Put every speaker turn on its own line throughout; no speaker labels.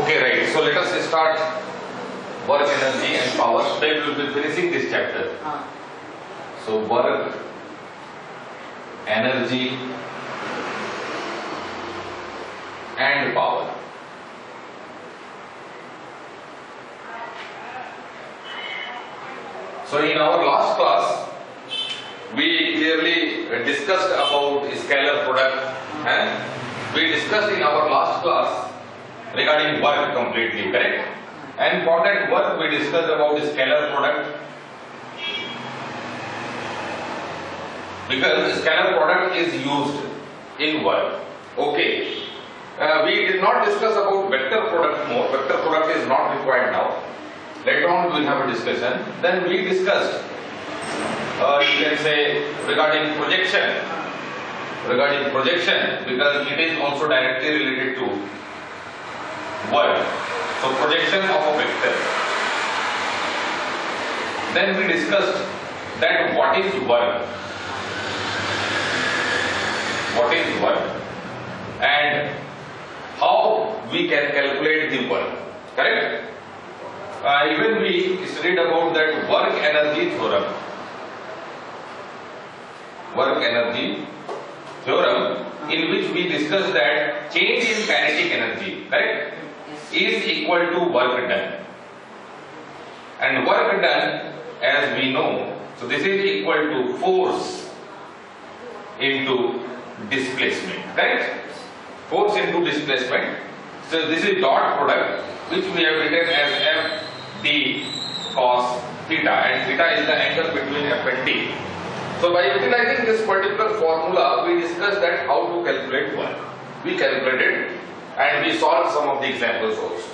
Okay, right. So let us start work, energy and power. Today we will be finishing this chapter. So work, energy and power. So in our last class, we clearly discussed about scalar product, and we discussed in our last class regarding work completely, correct? And for that work we discussed about scalar product, because scalar product is used in work. Okay. We did not discuss about vector product more. Vector product is not required now. Later on we will have a discussion. Then we discussed, you can say, regarding projection, because it is also directly related to work. So projection of a vector. Then we discussed that what is work, and how we can calculate the work, correct? Even we studied about that work energy theorem, in which we discussed that change in kinetic energy, correct, is equal to work done. And work done, as we know, so this is equal to force into displacement, correct? Force into displacement. So this is dot product, which we have written as F D cos theta, and theta is the angle between F and D. So by utilizing this particular formula, we discussed that how to calculate work. We calculated and we solved some of the examples also.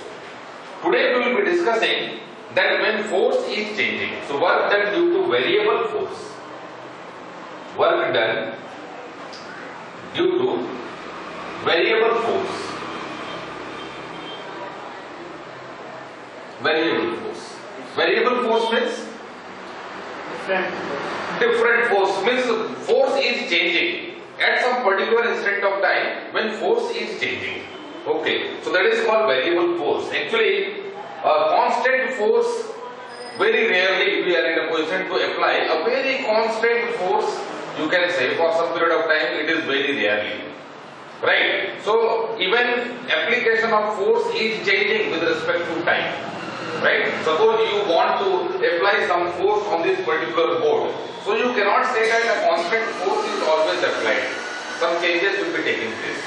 Today we will be discussing that when force is changing, so work done due to variable force, work done due to variable force. Variable force means different force means force is changing at some particular instant of time when force is changing. Okay, so that is called variable force. Actually, constant force, very rarely we are in a position to apply a very constant force. You can say for some period of time, it is very rarely. Right? So even application of force is changing with respect to time. Right? Suppose you want to apply some force on this particular board. So you cannot say that a constant force is always applied. Some changes will be taking place.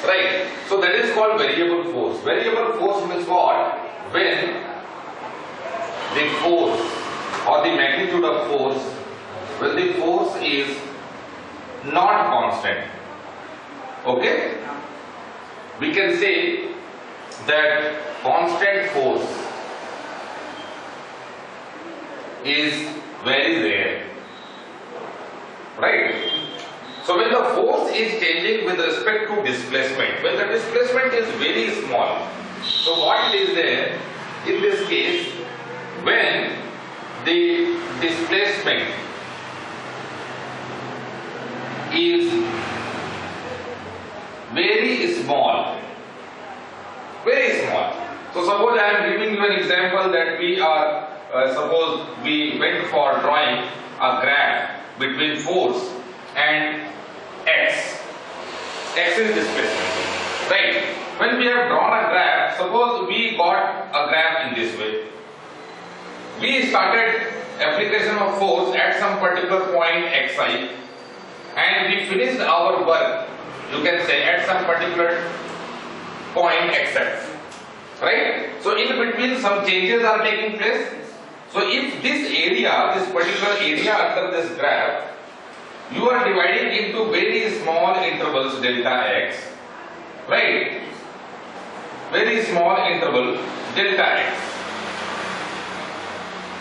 Right? So that is called variable force. Variable force means what? When the force or the magnitude of force, when the force is not constant. Okay? We can say that constant force is very rare. Right? So when the force is changing with respect to displacement, when the displacement is very small, so what is there in this case, when the displacement is very small. So suppose I am giving you an example that we are, suppose we went for drawing a graph between force and x. X is displacement, right? When we have drawn a graph, suppose we got a graph in this way. We started application of force at some particular point xi, and we finished our work, you can say, at some particular point xx, right? So in between some changes are taking place. So if this area, this particular area under this graph, you are dividing into very small intervals delta x, right? Very small interval delta x,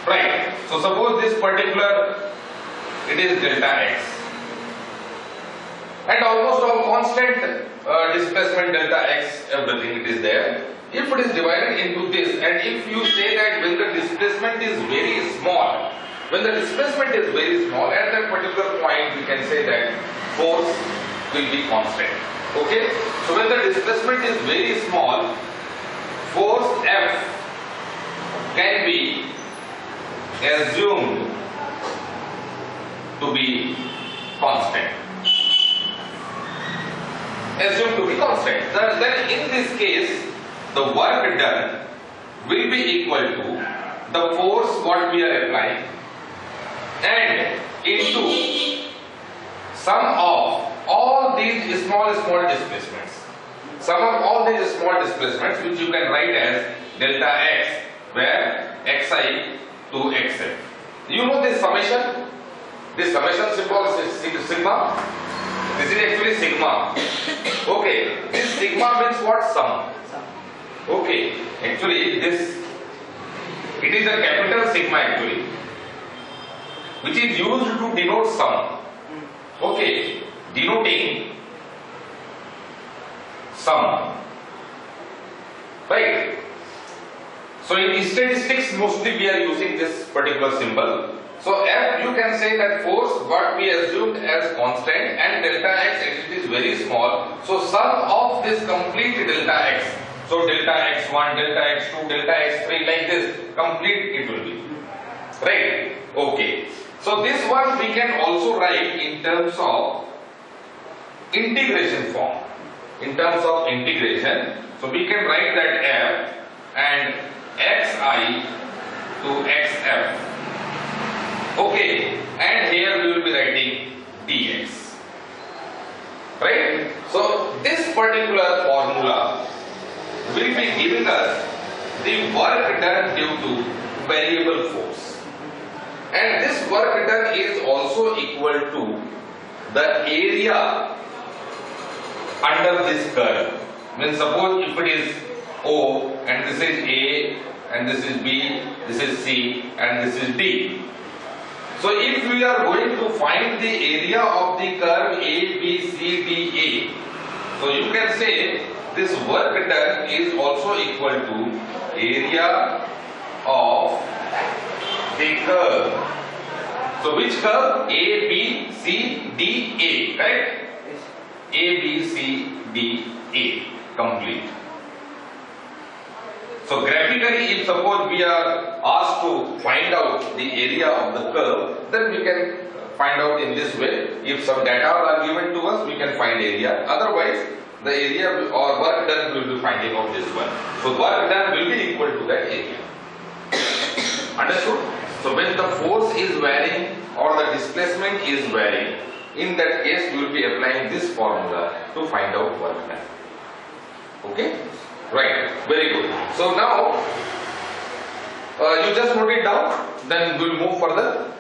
right? So suppose this particular, it is delta x, and almost all constant displacement delta x, everything it is there. If it is divided into this, and if you say that when the displacement is very small, at that particular point we can say that force will be constant. Okay? So when the displacement is very small, force F can be assumed to be constant. Assumed to be constant. Then in this case, the work done will be equal to the force what we are applying and into sum of all these small displacements. Sum of all these small displacements, which you can write as delta x, where xi to xf. You know this summation? This summation symbol is sigma. This is actually sigma. Okay, this sigma means what? Sum. Okay, actually this, it is a capital sigma actually, which is used to denote sum. Okay, denoting sum, right? So in statistics mostly we are using this particular symbol. So F, you can say that force what we assumed as constant and delta x, it is very small. So sum of this complete delta x, so delta x1, delta x2, delta x3, like this, complete it will be, right? Okay. So this one we can also write in terms of integration form. In terms of integration, so we can write that F and xi to xf. Okay, and here we will be writing dx. Right? So this particular formula will be giving us the work done due to variable force. And this work done is also equal to the area under this curve. Means suppose if it is O and this is A and this is B, this is C and this is D. So if we are going to find the area of the curve A, B, C, D, A, so you can say this work done is also equal to area of the curve. So which curve? A, B, C, D, A, correct? A, B, C, D, A, complete. So graphically, if suppose we are asked to find out the area of the curve, then we can find out in this way. If some data are given to us, we can find area. Otherwise, the area or work done will be finding out this one. So work done will be equal to that area. Understood? So when the force is varying or the displacement is varying, in that case we will be applying this formula to find out work done. Okay? Right. Very good. So now you just note it down, then we will move further.